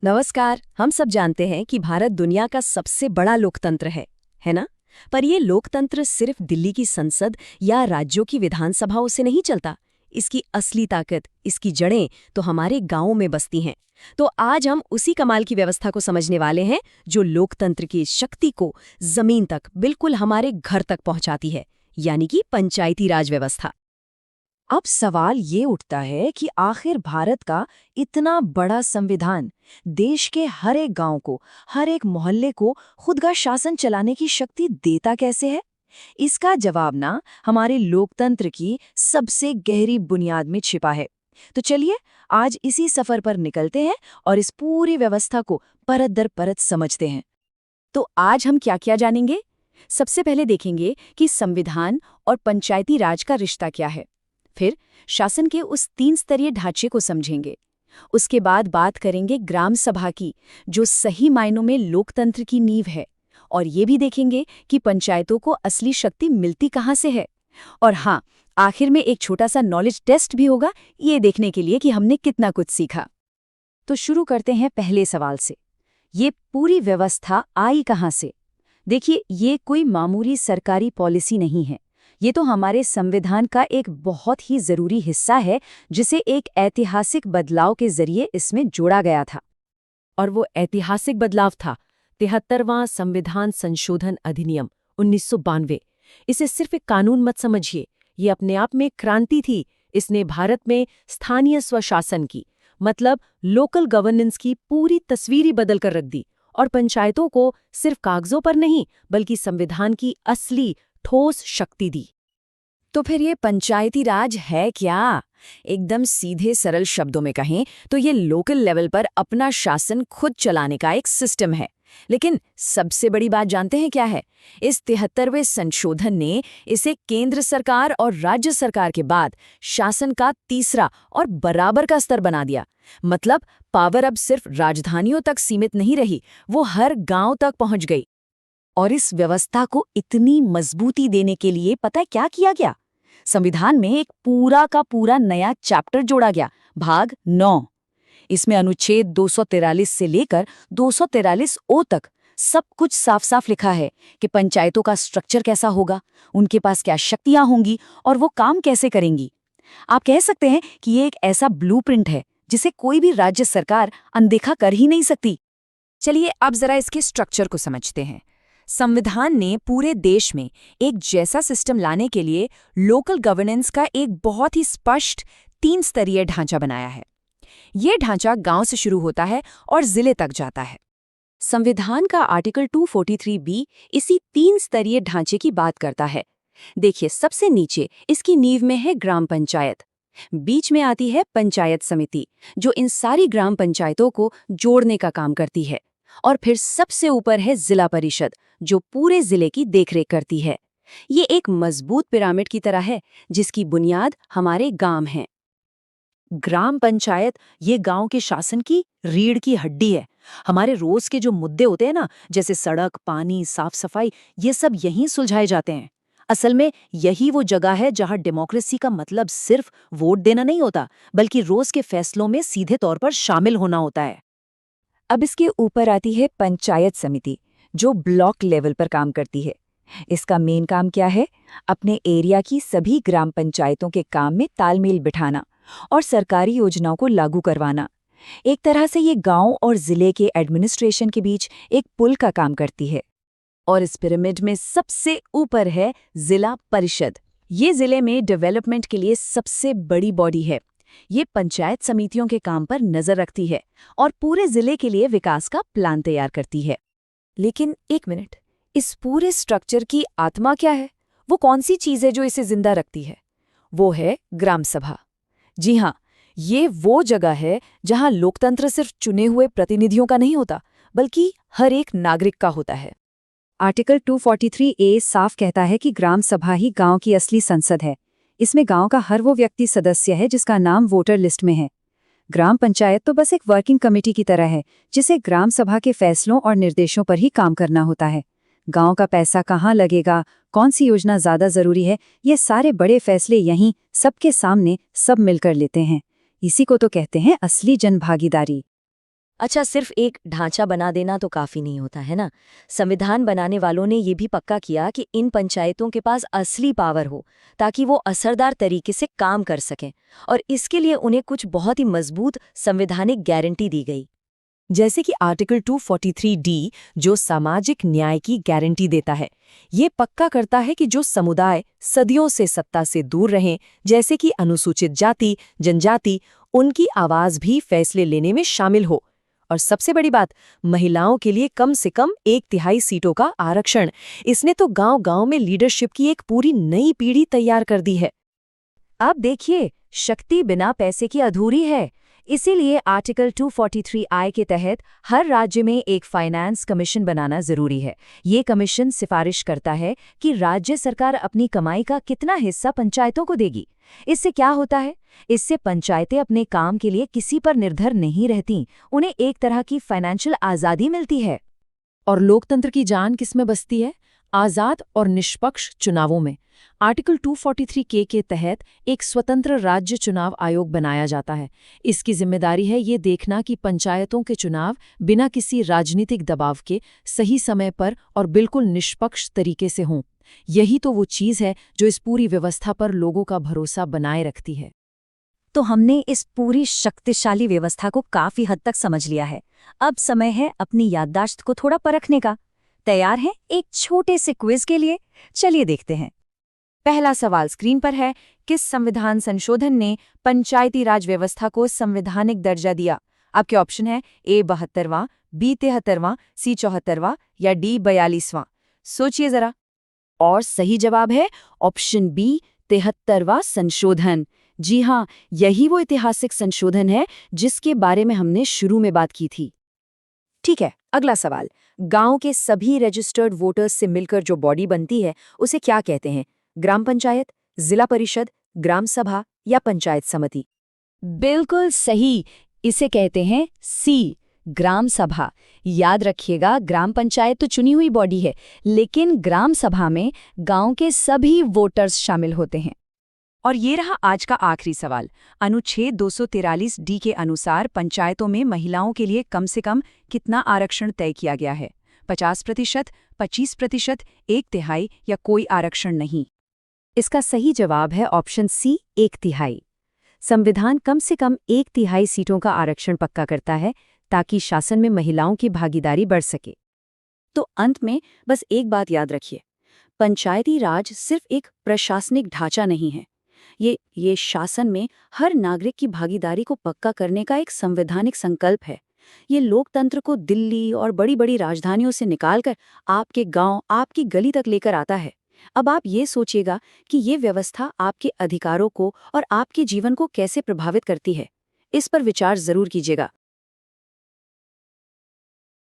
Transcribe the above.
नमस्कार। हम सब जानते हैं कि भारत दुनिया का सबसे बड़ा लोकतंत्र है ना? पर ये लोकतंत्र सिर्फ दिल्ली की संसद या राज्यों की विधानसभाओं से नहीं चलता। इसकी असली ताकत, इसकी जड़ें तो हमारे गांवों में बसती हैं। तो आज हम उसी कमाल की व्यवस्था को समझने वाले हैं जो लोकतंत्र की शक्ति को जमीन तक, बिल्कुल हमारे घर तक पहुंचाती है, यानी कि पंचायती राज व्यवस्था। अब सवाल ये उठता है कि आखिर भारत का इतना बड़ा संविधान देश के हर एक गांव को, हर एक मोहल्ले को खुद का शासन चलाने की शक्ति देता कैसे है? इसका जवाब ना हमारे लोकतंत्र की सबसे गहरी बुनियाद में छिपा है। तो चलिए आज इसी सफर पर निकलते हैं और इस पूरी व्यवस्था को परत दर परत समझते हैं। तो आज हम क्या क्या जानेंगे? सबसे पहले देखेंगे कि संविधान और पंचायती राज का रिश्ता क्या है। फिर शासन के उस 3 स्तरीय ढांचे को समझेंगे। उसके बाद बात करेंगे ग्राम सभा की, जो सही मायनों में लोकतंत्र की नींव है। और ये भी देखेंगे कि पंचायतों को असली शक्ति मिलती कहाँ से है। और हाँ, आखिर में एक छोटा सा नॉलेज टेस्ट भी होगा, ये देखने के लिए कि हमने कितना कुछ सीखा। तो शुरू करते हैं पहले सवाल से। ये पूरी व्यवस्था आई कहाँ से? देखिए, ये कोई मामूली सरकारी पॉलिसी नहीं है। ये तो हमारे संविधान का एक बहुत ही जरूरी हिस्सा है, जिसे एक ऐतिहासिक बदलाव के जरिए इसमें जोड़ा गया था। और वो ऐतिहासिक बदलाव था 73वां संविधान संशोधन अधिनियम 1992। इसे सिर्फ एक कानून मत समझिए, ये अपने आप में क्रांति थी। इसने भारत में स्थानीय स्वशासन की, मतलब लोकल गवर्नेंस की पूरी तस्वीर ही बदल कर रख दी और पंचायतों को सिर्फ कागजों पर नहीं, बल्कि संविधान की असली ठोस शक्ति दी। तो फिर ये पंचायती राज है क्या? एकदम सीधे सरल शब्दों में कहें तो ये लोकल लेवल पर अपना शासन खुद चलाने का एक सिस्टम है। लेकिन सबसे बड़ी बात जानते हैं क्या है? इस 73वें संशोधन ने इसे केंद्र सरकार और राज्य सरकार के बाद शासन का तीसरा और बराबर का स्तर बना दिया। मतलब पावर अब सिर्फ राजधानियों तक सीमित नहीं रही, वो हर गांव तक पहुंच गई। और इस व्यवस्था को इतनी मजबूती देने के लिए पता है क्या किया गया? संविधान में एक पूरा का पूरा नया चैप्टर जोड़ा गया, भाग 9। इसमें अनुच्छेद 243 से लेकर 243 ओ तक सब कुछ साफ साफ लिखा है कि पंचायतों का स्ट्रक्चर कैसा होगा, उनके पास क्या शक्तियां होंगी और वो काम कैसे करेंगी। आप कह सकते हैं कि ये एक ऐसा ब्लूप्रिंट है जिसे कोई भी राज्य सरकार अनदेखा कर ही नहीं सकती। चलिए अब जरा इसके स्ट्रक्चर को समझते हैं। संविधान ने पूरे देश में एक जैसा सिस्टम लाने के लिए लोकल गवर्नेंस का एक बहुत ही स्पष्ट 3 स्तरीय ढांचा बनाया है। ये ढांचा गांव से शुरू होता है और जिले तक जाता है। संविधान का आर्टिकल 243B इसी 3 स्तरीय ढांचे की बात करता है। देखिए, सबसे नीचे इसकी नींव में है ग्राम पंचायत। बीच में आती है पंचायत समिति, जो इन सारी ग्राम पंचायतों को जोड़ने का काम करती है। और फिर सबसे ऊपर है जिला परिषद, जो पूरे जिले की देखरेख करती है। ये एक मजबूत पिरामिड की तरह है, जिसकी बुनियाद हमारे गांव हैं। ग्राम पंचायत ये गांव के शासन की रीढ़ की हड्डी है। हमारे रोज के जो मुद्दे होते हैं ना, जैसे सड़क, पानी, साफ सफाई, ये सब यहीं सुलझाए जाते हैं। असल में यही वो जगह है जहां डेमोक्रेसी का मतलब सिर्फ वोट देना नहीं होता, बल्कि रोज के फैसलों में सीधे तौर पर शामिल होना होता है। अब इसके ऊपर आती है पंचायत समिति, जो ब्लॉक लेवल पर काम करती है। इसका मेन काम क्या है? अपने एरिया की सभी ग्राम पंचायतों के काम में तालमेल बिठाना और सरकारी योजनाओं को लागू करवाना। एक तरह से ये गांव और जिले के एडमिनिस्ट्रेशन के बीच एक पुल का काम करती है। और इस पिरामिड में सबसे ऊपर है जिला परिषद। ये जिले में डेवलपमेंट के लिए सबसे बड़ी बॉडी है। ये पंचायत समितियों के काम पर नजर रखती है और पूरे जिले के लिए विकास का प्लान तैयार करती है। लेकिन एक मिनट, इस पूरे स्ट्रक्चर की आत्मा क्या है? वो कौन सी चीज है जो इसे जिंदा रखती है? वो है ग्राम सभा। जी हाँ, ये वो जगह है जहां लोकतंत्र सिर्फ चुने हुए प्रतिनिधियों का नहीं होता, बल्कि हर एक नागरिक का होता है। आर्टिकल 243A साफ कहता है कि ग्राम सभा ही गांव की असली संसद है। इसमें गांव का हर वो व्यक्ति सदस्य है जिसका नाम वोटर लिस्ट में है। ग्राम पंचायत तो बस एक वर्किंग कमेटी की तरह है, जिसे ग्राम सभा के फैसलों और निर्देशों पर ही काम करना होता है। गांव का पैसा कहाँ लगेगा, कौन सी योजना ज्यादा जरूरी है, ये सारे बड़े फैसले यहीं सबके सामने सब मिलकर लेते हैं। इसी को तो कहते हैं असली जनभागीदारी। अच्छा, सिर्फ एक ढांचा बना देना तो काफी नहीं होता है ना। संविधान बनाने वालों ने ये भी पक्का किया कि इन पंचायतों के पास असली पावर हो, ताकि वो असरदार तरीके से काम कर सकें, और इसके लिए उन्हें कुछ बहुत ही मजबूत संवैधानिक गारंटी दी गई। जैसे कि आर्टिकल 243D, जो सामाजिक न्याय की गारंटी देता है। ये पक्का करता है कि जो समुदाय सदियों से सत्ता से दूर रहें, जैसे कि अनुसूचित जाति, जनजाति, उनकी आवाज भी फैसले लेने में शामिल हो। और सबसे बड़ी बात, महिलाओं के लिए कम से कम 1/3 सीटों का आरक्षण। इसने तो गांव-गांव में लीडरशिप की एक पूरी नई पीढ़ी तैयार कर दी है। अब देखिए, शक्ति बिना पैसे की अधूरी है। इसीलिए आर्टिकल 243I के तहत हर राज्य में एक फाइनेंस कमीशन बनाना जरूरी है। ये कमीशन सिफारिश करता है कि राज्य सरकार अपनी कमाई का कितना हिस्सा पंचायतों को देगी। इससे क्या होता है? इससे पंचायतें अपने काम के लिए किसी पर निर्भर नहीं रहती, उन्हें एक तरह की फाइनेंशियल आज़ादी मिलती है। और लोकतंत्र की जान किसमें बसती है? आज़ाद और निष्पक्ष चुनावों में। आर्टिकल 243 के तहत एक स्वतंत्र राज्य चुनाव आयोग बनाया जाता है। इसकी जिम्मेदारी है ये देखना कि पंचायतों के चुनाव बिना किसी राजनीतिक दबाव के सही समय पर और बिल्कुल निष्पक्ष तरीके से हों। यही तो वो चीज़ है जो इस पूरी व्यवस्था पर लोगों का भरोसा बनाए रखती है। तो हमने इस पूरी शक्तिशाली व्यवस्था को काफी हद तक समझ लिया है। अब समय है अपनी याददाश्त को थोड़ा परखने का। तैयार हैं एक छोटे से क्विज के लिए? चलिए देखते हैं। पहला सवाल स्क्रीन पर है। किस संविधान संशोधन ने पंचायती राज व्यवस्था को संवैधानिक दर्जा दिया? आपके ऑप्शन है A 72वां, B 73वां, C 74वां या D 42वां। सोचिए जरा। और सही जवाब है ऑप्शन B 73वां संशोधन। जी हाँ, यही वो ऐतिहासिक संशोधन है जिसके बारे में हमने शुरू में बात की थी। ठीक है, अगला सवाल। गांव के सभी रजिस्टर्ड वोटर्स से मिलकर जो बॉडी बनती है, उसे क्या कहते हैं? ग्राम पंचायत, जिला परिषद, ग्राम सभा या पंचायत समिति? बिल्कुल सही, इसे कहते हैं सी, ग्राम सभा। याद रखिएगा, ग्राम पंचायत तो चुनी हुई बॉडी है, लेकिन ग्राम सभा में गांव के सभी वोटर्स शामिल होते हैं। और ये रहा आज का आखिरी सवाल। अनुच्छेद 243D के अनुसार पंचायतों में महिलाओं के लिए कम से कम कितना आरक्षण तय किया गया है? 50%, 25%, 1/3 या कोई आरक्षण नहीं? इसका सही जवाब है ऑप्शन सी, 1/3। संविधान कम से कम 1/3 सीटों का आरक्षण पक्का करता है ताकि शासन में महिलाओं की भागीदारी बढ़ सके। तो अंत में बस एक बात याद रखिए, पंचायती राज सिर्फ एक प्रशासनिक ढांचा नहीं है। ये शासन में हर नागरिक की भागीदारी को पक्का करने का एक संवैधानिक संकल्प है। ये लोकतंत्र को दिल्ली और बड़ी-बड़ी राजधानियों से निकालकर आपके गांव, आपकी गली तक लेकर आता है। अब आप ये सोचिएगा कि ये व्यवस्था आपके अधिकारों को और आपके जीवन को कैसे प्रभावित करती है। इस पर विचार जरूर कीजिएगा।